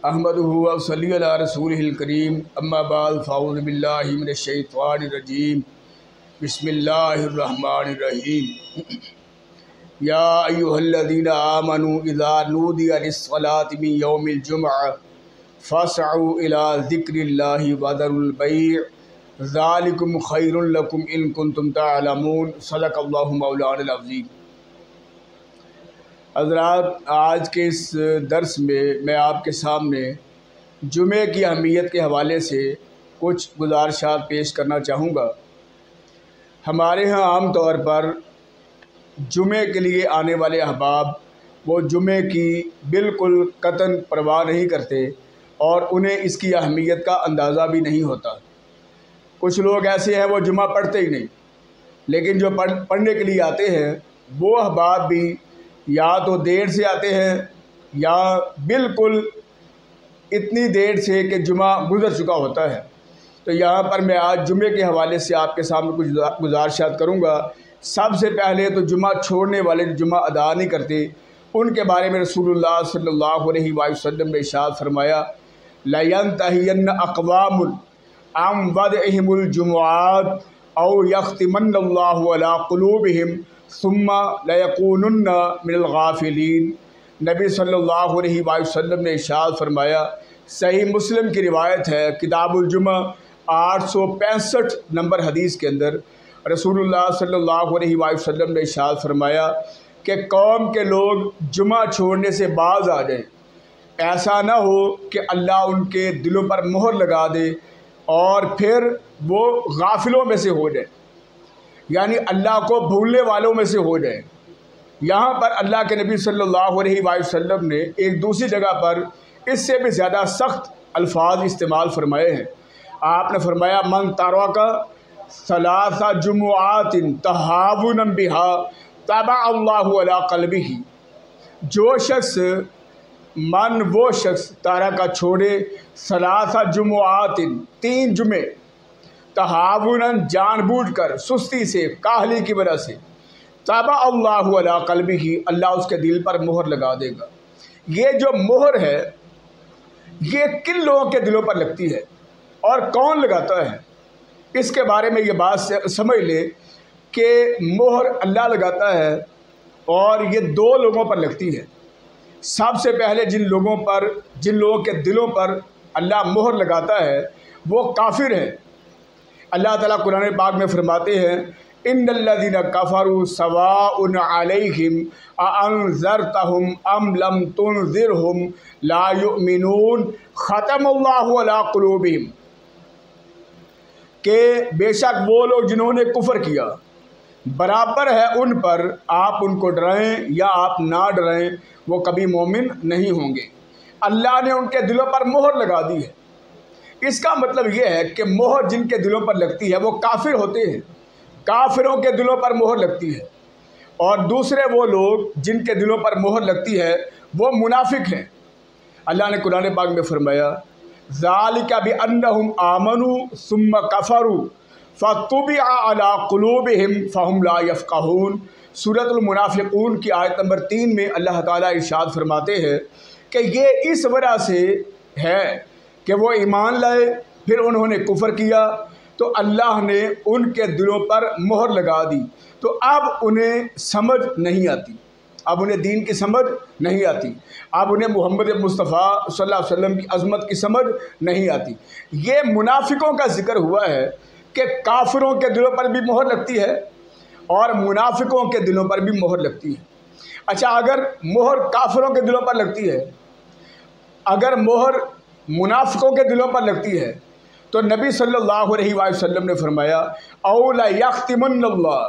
احمدہ و صلی علی رسولہ الکریم اما بعد فاعوذ باللہ من الشیطان الرجیم بسم اللہ الرحمن الرحیم یا ایہا الذین آمنوا اذا نودی للصلاة من یوم الجمعہ فاسعوا الی ذکر اللہ وذروا البیع ذالکم خیر لکم ان کنتم تعلمون صدق اللہ مولانا العظیم۔ حضرات، آج کے اس درس میں آپ کے سامنے جمعے کی اہمیت کے حوالے سے کچھ گزارشات پیش کرنا چاہوں گا۔ ہمارے ہاں عام طور پر جمعے کے لیے آنے والے احباب وہ جمعے کی بالکل قطعاً پرواہ نہیں کرتے اور انہیں اس کی اہمیت کا اندازہ بھی نہیں ہوتا۔ کچھ لوگ ایسے ہیں وہ جمعہ پڑھتے ہی نہیں، لیکن جو پڑھنے کے لیے آتے ہیں وہ احباب بھی یا تو دیر سے آتے ہیں یا بالکل اتنی دیر سے کہ جمعہ گزر چکا ہوتا ہے۔ تو یہاں پر میں آج جمعے کے حوالے سے آپ کے سامنے کچھ گزارشات کروں گا۔ سب سے پہلے تو جمعہ چھوڑنے والے جمعہ ادا نہیں کرتے، ان کے بارے میں رسول اللہ صلی اللہ علیہ وآلہ وسلم نے ارشاد فرمایا لَيَنْتَهِيَنَّ أَقْوَامٌ عَنْ وَدْعِهِمُ الْجُمُعَاتِ أَوْ يَخْتِمَنَّ اللَّهُ عَلَىٰ قُلُوبِهِمْ ثم لیکونن من الغافلین۔ نبی صلی اللہ علیہ وآلہ وسلم نے ارشاد فرمایا، صحیح مسلم کی روایت ہے، کتاب الجمعہ 865 نمبر حدیث کے اندر رسول اللہ صلی اللہ علیہ وآلہ وسلم نے ارشاد فرمایا کہ قوم کے لوگ جمعہ چھوڑنے سے باز آ جائیں، ایسا نہ ہو کہ اللہ ان کے دلوں پر مہر لگا دے اور پھر وہ غافلوں میں سے ہو جائیں، یعنی اللہ کو بھولنے والوں میں سے ہو جائیں۔ یہاں پر اللہ کے نبی صلی اللہ علیہ وآلہ وسلم نے ایک دوسری جگہ پر اس سے بھی زیادہ سخت الفاظ استعمال فرمائے ہیں۔ آپ نے فرمایا من ترک ثلاث جمعات تہاونا بہا طبع اللہ علی قلبہ، جو شخص وہ شخص ترک چھوڑے ثلاث جمعات 3 جمعے تہاوناً جان بوجھ کر، سستی سے، کاہلی کی وجہ سے، طبع اللہ علی قلبہ، اللہ اس کے دل پر مہر لگا دے گا۔ یہ جو مہر ہے یہ کن لوگوں کے دلوں پر لگتی ہے اور کون لگاتا ہے؟ اس کے بارے میں یہ بات سمجھ لے کہ مہر اللہ لگاتا ہے اور یہ 2 لوگوں پر لگتی ہے۔ سب سے پہلے جن لوگوں کے دلوں پر اللہ مہر لگاتا ہے وہ کافر ہیں۔ اللہ تعالیٰ قرآن پاک میں فرماتے ہیں ان الذین کفروا سواء علیہم اانذرتہم ام لم تنذرہم لا یؤمنون ختم اللہ علی قلوبہم، کہ بے شک وہ لوگ جنہوں نے کفر کیا برابر ہے ان پر، آپ ان کو ڈرائیں یا آپ نہ ڈرائیں، وہ کبھی مومن نہیں ہوں گے۔ اللہ نے ان کے دلوں پر مہر لگا دی ہے۔ اس کا مطلب یہ ہے کہ مہر جن کے دلوں پر لگتی ہے وہ کافر ہوتے ہیں، کافروں کے دلوں پر مہر لگتی ہے، اور دوسرے وہ لوگ جن کے دلوں پر مہر لگتی ہے وہ منافق ہیں۔ اللہ نے قرآن پاک میں فرمایا ذالک بأنہم آمنوا ثم کفروا فطبع علی قلوبہم فہم لا یفقہون۔ سورۃ المنافقون کی آیت نمبر 3 میں اللہ تعالیٰ ارشاد فرماتے ہیں کہ یہ اس وجہ سے ہے کہ وہ ایمان لائے پھر انہوں نے کفر کیا تو اللہ نے ان کے دلوں پر مہر لگا دی، تو اب انہیں سمجھ نہیں آتی، اب انہیں دین کی سمجھ نہیں آتی، اب انہیں محمد مصطفیٰ صلی اللہ علیہ وسلم کی عظمت کی سمجھ نہیں آتی۔ یہ منافقوں کا ذکر ہوا ہے کہ کافروں کے دلوں پر بھی مہر لگتی ہے اور منافقوں کے دلوں پر بھی مہر لگتی ہے۔ اچھا، اگر مہر کافروں کے دلوں پر لگتی ہے، اگر مہر منافقوں کے دلوں پر لگتی ہے تو نبی صلی اللہ علیہ وآلہ وسلم نے فرمایا او لیختمن اللہ،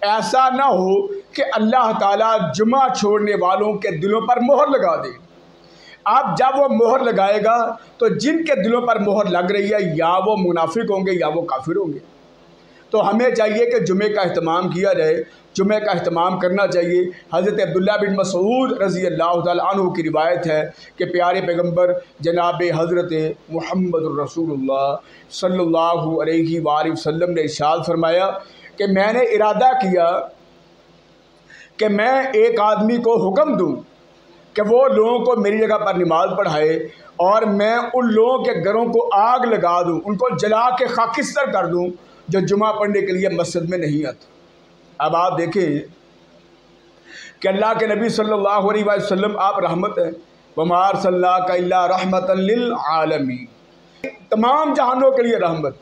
ایسا نہ ہو کہ اللہ تعالیٰ جمعہ چھوڑنے والوں کے دلوں پر مہر لگا دے۔ اب جب وہ مہر لگائے گا تو جن کے دلوں پر مہر لگ رہی ہے یا وہ منافق ہوں گے یا وہ کافر ہوں گے۔ تو ہمیں چاہیے کہ جمعے کا اہتمام کیا جائے، جمعے کا اہتمام کرنا چاہیے۔ حضرت عبداللہ بن مسعود رضی اللہ تعالیٰ عنہ کی روایت ہے کہ پیارے پیغمبر جناب حضرت محمد الرسول اللہ صلی اللہ علیہ وآلہ وسلم نے ارشاد فرمایا کہ میں نے ارادہ کیا کہ میں ایک آدمی کو حکم دوں کہ وہ لوگوں کو میری جگہ پر نماز پڑھائے اور میں ان لوگوں کے گھروں کو آگ لگا دوں، ان کو جلا کے خاکستر کر دوں جو جمعہ پڑھنے کے لیے مسجد میں نہیں آتے۔ اب آپ دیکھیں کہ اللہ کے نبی صلی اللہ علیہ وسلم آپ رحمت ہیں، وَمَا أَرْسَلْنَاكَ إِلَّا رَحْمَةً لِّلْعَالَمِينَ، تمام جہانوں کے لیے رحمت۔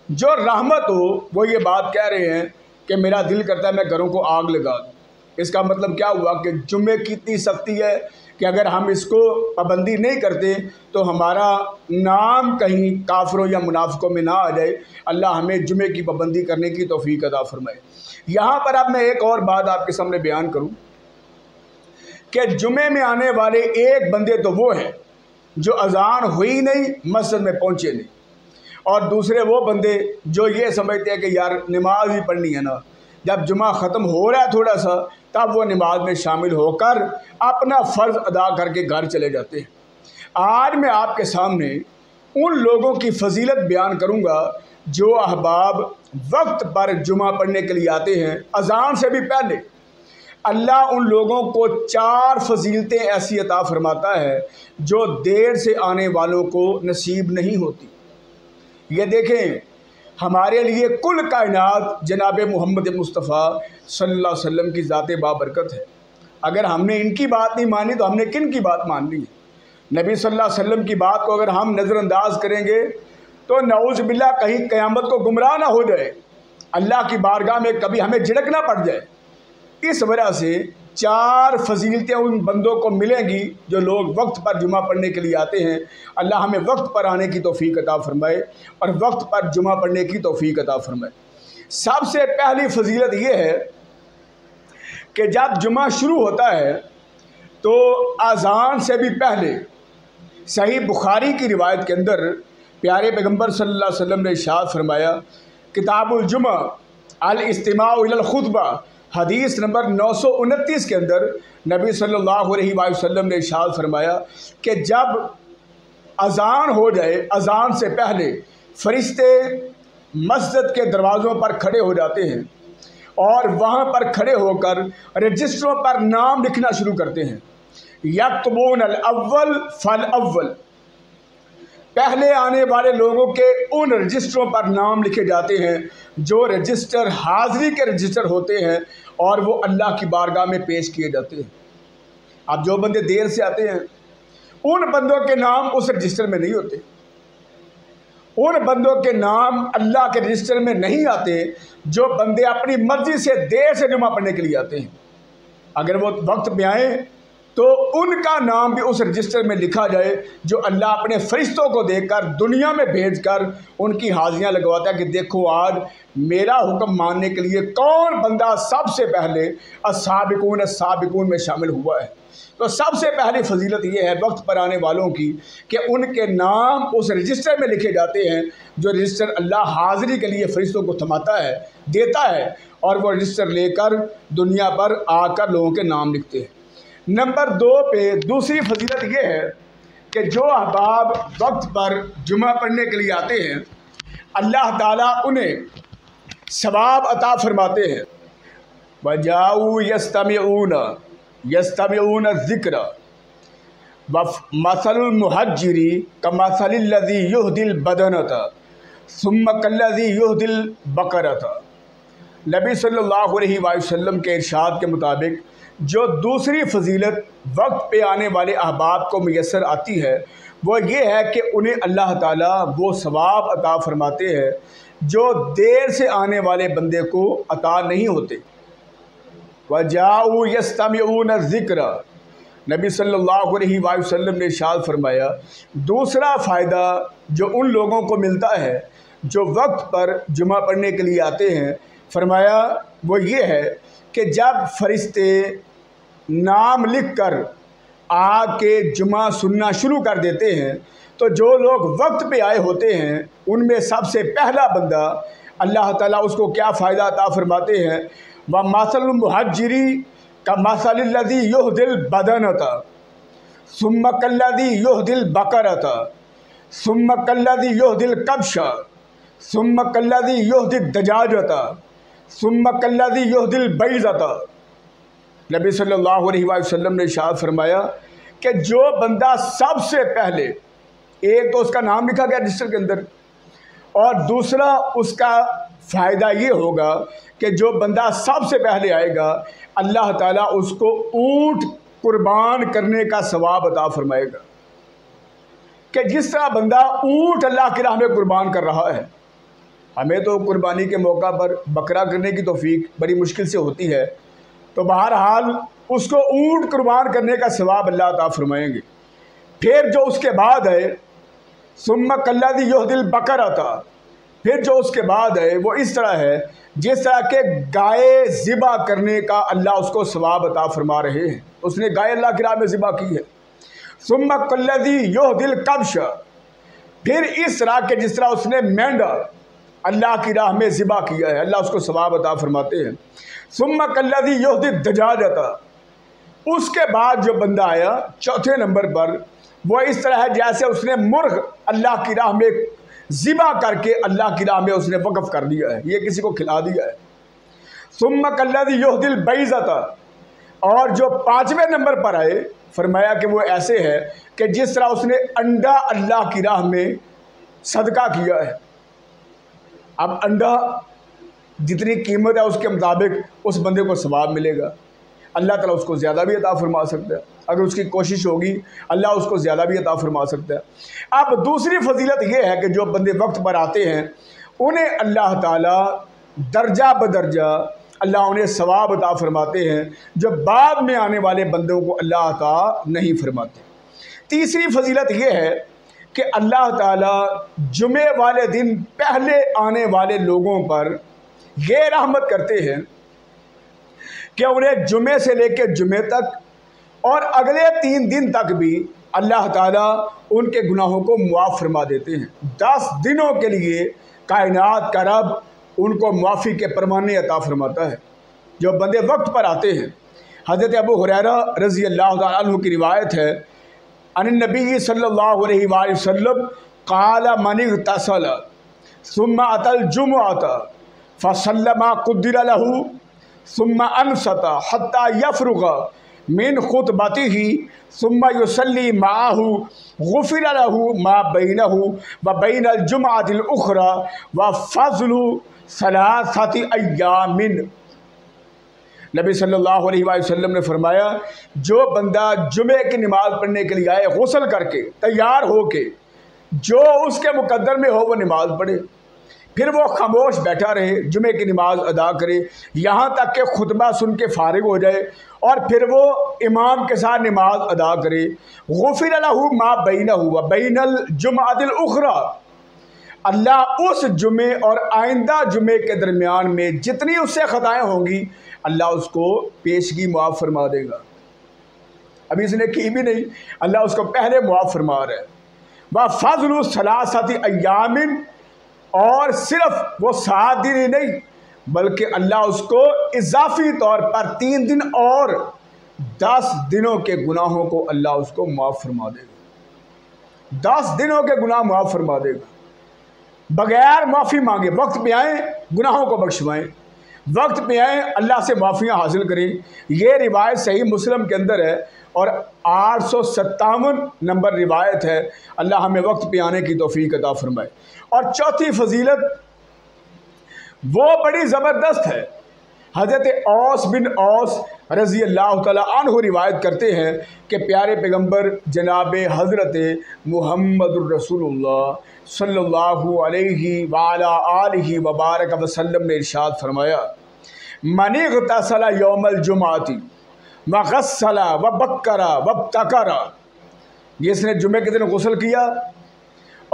جو رحمت ہو وہ یہ بات کہہ رہے ہیں کہ میرا دل کرتا ہے میں گھروں کو آگ لگا دوں۔ اس کا مطلب کیا ہوا کہ جمعے کی اتنی سختی ہے کہ اگر ہم اس کو پابندی نہیں کرتے تو ہمارا نام کہیں کافروں یا منافقوں میں نہ آ جائے۔ اللہ ہمیں جمعے کی پابندی کرنے کی توفیق عطا فرمائے۔ یہاں پر اب میں ایک اور بات آپ کے سامنے بیان کروں کہ جمعے میں آنے والے ایک بندے تو وہ ہیں جو اذان ہوئی نہیں مسجد میں پہنچے نہیں، اور دوسرے وہ بندے جو یہ سمجھتے ہیں کہ یار نماز ہی پڑھنی ہے نا، جب جمعہ ختم ہو رہا ہے تھوڑا سا تب وہ نماز میں شامل ہو کر اپنا فرض ادا کر کے گھر چلے جاتے ہیں۔ آج میں آپ کے سامنے ان لوگوں کی فضیلت بیان کروں گا جو احباب وقت پر جمعہ پڑھنے کے لیے آتے ہیں اذان سے بھی پہلے۔ اللہ ان لوگوں کو 4 فضیلتیں ایسی عطا فرماتا ہے جو دیر سے آنے والوں کو نصیب نہیں ہوتی۔ یہ دیکھیں، ہمارے لیے کل کائنات جناب محمد مصطفیٰ صلی اللہ علیہ وسلم کی ذات بابرکت ہے۔ اگر ہم نے ان کی بات نہیں مانی تو ہم نے کن کی بات مان لی ہے؟ نبی صلی اللہ علیہ وسلم کی بات کو اگر ہم نظر انداز کریں گے تو نعوذ باللہ کہیں قیامت کو گمراہ نہ ہو جائے، اللہ کی بارگاہ میں کبھی ہمیں جھڑکنا پڑ جائے۔ اس وجہ سے 4 فضیلتیں ان بندوں کو ملیں گی جو لوگ وقت پر جمعہ پڑھنے کے لیے آتے ہیں۔ اللہ ہمیں وقت پر آنے کی توفیق عطا فرمائے اور وقت پر جمعہ پڑھنے کی توفیق عطا فرمائے۔ سب سے پہلی فضیلت یہ ہے کہ جب جمعہ شروع ہوتا ہے تو اذان سے بھی پہلے صحیح بخاری کی روایت کے اندر پیارے پیغمبر صلی اللہ علیہ وسلم نے ارشاد فرمایا، کتاب الجمعہ الاستماع الی الخطبہ حدیث نمبر 929 کے اندر نبی صلی اللہ علیہ وسلم نے ارشاد فرمایا کہ جب اذان ہو جائے اذان سے پہلے فرشتے مسجد کے دروازوں پر کھڑے ہو جاتے ہیں اور وہاں پر کھڑے ہو کر رجسٹروں پر نام لکھنا شروع کرتے ہیں۔ یکتبون الاول فالاول، پہلے آنے والے لوگوں کے ان رجسٹروں پر نام لکھے جاتے ہیں جو رجسٹر حاضری کے رجسٹر ہوتے ہیں اور وہ اللہ کی بارگاہ میں پیش کیے جاتے ہیں۔ اب جو بندے دیر سے آتے ہیں ان بندوں کے نام اس رجسٹر میں نہیں ہوتے، ان بندوں کے نام اللہ کے رجسٹر میں نہیں آتے جو بندے اپنی مرضی سے دیر سے جمعہ پڑھنے کے لیے آتے ہیں۔ اگر وہ وقت میں آئیں تو ان کا نام بھی اس رجسٹر میں لکھا جائے جو اللہ اپنے فرشتوں کو دے کر دنیا میں بھیج کر ان کی حاضریاں لگواتا ہے کہ دیکھو آج میرا حکم ماننے کے لیے کون بندہ سب سے پہلے السابقون السابقون میں شامل ہوا ہے۔ تو سب سے پہلی فضیلت یہ ہے وقت پر آنے والوں کی کہ ان کے نام اس رجسٹر میں لکھے جاتے ہیں جو رجسٹر اللہ حاضری کے لیے فرشتوں کو تھماتا ہے، دیتا ہے، اور وہ رجسٹر لے کر دنیا پر آ کر لوگوں کے نام لکھتے ہیں۔ نمبر 2 پہ دوسری فضیلت یہ ہے کہ جو احباب وقت پر جمعہ پڑھنے کے لیے آتے ہیں اللہ تعالیٰ انہیں ثواب عطا فرماتے ہیں۔ وَجَاءُوا يَسْتَمِعُونَ الذِّكْرَ وَمَثَلُ الْمُحَجِّرِ كَمَثَلِ الَّذِي يُهْدِي الْبَدَنَةَ ثُمَّ كَالَّذِي يُهْدِي الْبَقَرَةَ۔ نبی صلی اللہ علیہ وسلم کے ارشاد کے مطابق جو دوسری فضیلت وقت پہ آنے والے احباب کو میسر آتی ہے وہ یہ ہے کہ انہیں اللہ تعالیٰ وہ ثواب عطا فرماتے ہیں جو دیر سے آنے والے بندے کو عطا نہیں ہوتے۔ وَجَاءُوا يَسْتَمِعُونَ الذِّكْرَ، نبی صلی اللہ علیہ وسلم نے ارشاد فرمایا دوسرا فائدہ جو ان لوگوں کو ملتا ہے جو وقت پر جمعہ پڑھنے کے لیے آتے ہیں، فرمایا وہ یہ ہے کہ جب فرشتے نام لکھ کر آ کے جمعہ سننا شروع کر دیتے ہیں تو جو لوگ وقت پہ آئے ہوتے ہیں ان میں سب سے پہلا بندہ اللہ تعالیٰ اس کو کیا فائدہ عطا فرماتے ہیں، وَمَثَلُ الْمُحَجِّرِ كَمَثَلِ الَّذِي يُهْدِي الْبَدَنَةَ ثُمَّ كَالَّذِي يُهْدِي الْبَقَرَةَ ثُمَّ كَالَّذِي يُهْدِي الْكَبْشَ ثُمَّ كَالَّذِي يُهْدِي الدَّجَاجَةَ ثُمَّ كَالَّذِي يُهْدِي الْبَيْضَةَ۔ نبی صلی اللہ علیہ وسلم نے ارشاد فرمایا کہ جو بندہ سب سے پہلے، ایک تو اس کا نام لکھا گیا رجسٹر کے اندر، اور دوسرا اس کا فائدہ یہ ہوگا کہ جو بندہ سب سے پہلے آئے گا اللہ تعالیٰ اس کو اونٹ قربان کرنے کا ثواب عطا فرمائے گا، کہ جس طرح بندہ اونٹ اللہ کی راہ میں قربان کر رہا ہے۔ ہمیں تو قربانی کے موقع پر بکرا کرنے کی توفیق بڑی مشکل سے ہوتی ہے، تو بہرحال اس کو اونٹ قربان کرنے کا ثواب اللہ عطا فرمائیں گے۔ پھر جو اس کے بعد ہے ثم کالذی یہدی البقرۃ، پھر جو اس کے بعد ہے وہ اس طرح ہے جس طرح کہ گائے ذبح کرنے کا اللہ اس کو ثواب عطا فرما رہے ہیں، اس نے گائے اللہ کی راہ میں ذبح کی ہے۔ ثم کالذی یہدی الکبش، پھر اس طرح کہ جس طرح اس نے مینڈا اللہ کی راہ میں ذبح کیا ہے اللہ اس کو ثواب عطا فرماتے ہیں۔ ثم کالذی یہدی الدجاجۃ، اس کے بعد جو بندہ آیا چوتھے نمبر پر وہ اس طرح ہے جیسے اس نے مرغ اللہ کی راہ میں ذبح کر کے اللہ کی راہ میں اس نے وقف کر دیا ہے، یہ کسی کو کھلا دیا ہے۔ ثم کالذی یہدی البیضۃ، اور جو پانچویں نمبر پر آئے فرمایا کہ وہ ایسے ہے کہ جس طرح اس نے انڈا اللہ کی راہ میں صدقہ کیا ہے۔ اب انڈا جتنی قیمت ہے اس کے مطابق اس بندے کو ثواب ملے گا، اللہ تعالیٰ اس کو زیادہ بھی عطا فرما سکتا ہے، اگر اس کی کوشش ہوگی اللہ اس کو زیادہ بھی عطا فرما سکتا ہے۔ اب دوسری فضیلت یہ ہے کہ جو بندے وقت پر آتے ہیں انہیں اللہ تعالیٰ درجہ بدرجہ اللہ انہیں ثواب عطا فرماتے ہیں، جو بعد میں آنے والے بندوں کو اللہ عطا نہیں فرماتے۔ تیسری فضیلت یہ ہے کہ اللہ تعالیٰ جمعے والے دن پہلے آنے والے لوگوں پر یہ رحمت کرتے ہیں کہ انہیں جمعے سے لے کے جمعے تک اور اگلے 3 دن تک بھی اللہ تعالیٰ ان کے گناہوں کو معاف فرما دیتے ہیں۔ 10 دنوں کے لیے کائنات کا رب ان کو معافی کے پروانے عطا فرماتا ہے جو بندے وقت پر آتے ہیں۔ حضرت ابو ہریرہ رضی اللہ تعالیٰ عنہ کی روایت ہے عن النبی صلی اللہ علیہ وآلہ وسلم قال من اغتسل ثم اتى الجمعة فصلى ما قدر له ثم انصت حتى يفرغ من خطبته ثم يصلي معه غفر له ما بينه وبين الجمعة الأخرى وفضل 3 أيام۔ نبی صلی اللہ علیہ وآلہ وسلم نے فرمایا جو بندہ جمعے کی نماز پڑھنے کے لیے آئے غسل کر کے تیار ہو کے، جو اس کے مقدر میں ہو وہ نماز پڑھے، پھر وہ خاموش بیٹھا رہے، جمعے کی نماز ادا کرے یہاں تک کہ خطبہ سن کے فارغ ہو جائے، اور پھر وہ امام کے ساتھ نماز ادا کرے۔ غفر له ما بینہ وبین الجمعۃ الاخری، اللہ اس جمعے اور آئندہ جمعے کے درمیان میں جتنی اس سے خطائیں ہوں گی اللہ اس کو پیشگی معاف فرما دے گا۔ ابھی اس نے کی بھی نہیں، اللہ اس کو پہلے معاف فرما رہا ہے۔ وَفَضْلُ 3 أَيَّامٍ، اور صرف وہ 7 دن ہی نہیں بلکہ اللہ اس کو اضافی طور پر 3 دن اور 10 دنوں کے گناہوں کو اللہ اس کو معاف فرما دے گا۔ 10 دنوں کے گناہ معاف فرما دے گا، بغیر معافی مانگے۔ وقت پہ آئیں گناہوں کو بخشوائیں، وقت پہ آئیں اللہ سے معافیاں حاصل کریں۔ یہ روایت صحیح مسلم کے اندر ہے اور 857 نمبر روایت ہے۔ اللہ ہمیں وقت پہ آنے کی توفیق عطا فرمائے۔ اور چوتھی فضیلت وہ بڑی زبردست ہے۔ حضرت اوس بن اوس رضی اللہ تعالیٰ عنہ روایت کرتے ہیں کہ پیارے پیغمبر جناب حضرت محمد الرسول اللہ صلی اللہ علیہ وعلا آلہ وبارک وسلم نے ارشاد فرمایا من اغتسل یوم الجمعۃ وغسل وبکر وابتکر، جس نے جمعے کے دن غسل کیا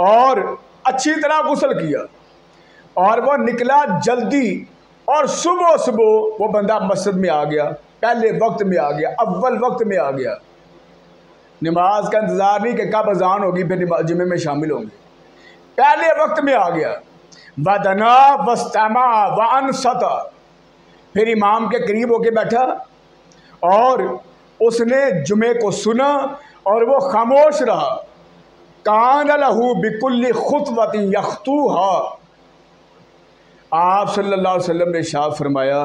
اور اچھی طرح غسل کیا اور وہ نکلا جلدی اور صبح صبح وہ بندہ مسجد میں آ گیا، پہلے وقت میں آ گیا، اول وقت میں آ گیا، نماز کا انتظار نہیں کہ کب اذان ہوگی پھر جمعے میں شامل ہوں گے، پہلے وقت میں آ گیا۔ ودنا واستمع وانصت، پھر امام کے قریب ہو کے بیٹھا اور اس نے جمعے کو سنا اور وہ خاموش رہا۔ کان لہ بکل خطوۃ یخطوھا، آپ صلی اللہ علیہ وسلم نے ارشاد فرمایا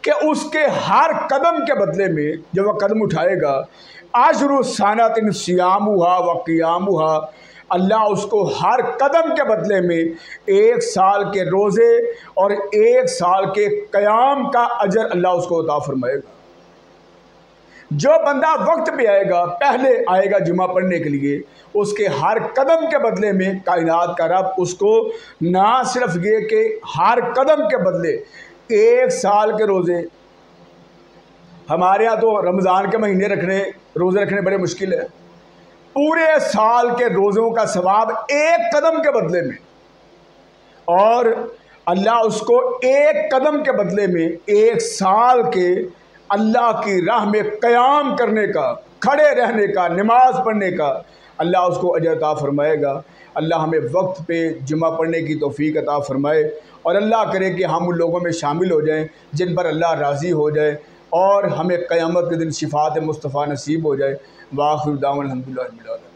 کہ اس کے ہر قدم کے بدلے میں جب وہ قدم اٹھائے گا اجر سنۃ صیامھا و قیامھا، اللہ اس کو ہر قدم کے بدلے میں 1 سال کے روزے اور 1 سال کے قیام کا اجر اللہ اس کو عطا فرمائے گا۔ جو بندہ وقت پہ آئے گا، پہلے آئے گا جمعہ پڑھنے کے لیے، اس کے ہر قدم کے بدلے میں کائنات کا رب اس کو نہ صرف یہ کہ ہر قدم کے بدلے 1 سال کے روزے، ہمارے ہاں تو رمضان کے مہینے روزے رکھنے بڑے مشکل ہے، پورے سال کے روزوں کا ثواب 1 قدم کے بدلے میں، اور اللہ اس کو 1 قدم کے بدلے میں 1 سال کے اللہ کی راہ میں قیام کرنے کا، کھڑے رہنے کا، نماز پڑھنے کا اللہ اس کو اجر عطا فرمائے گا۔ اللہ ہمیں وقت پہ جمعہ پڑھنے کی توفیق عطا فرمائے، اور اللہ کرے کہ ہم ان لوگوں میں شامل ہو جائیں جن پر اللہ راضی ہو جائے، اور ہمیں قیامت کے دن شفاعت مصطفیٰ نصیب ہو جائے۔ وآخر دعوانا الحمدللہ رب العالمین۔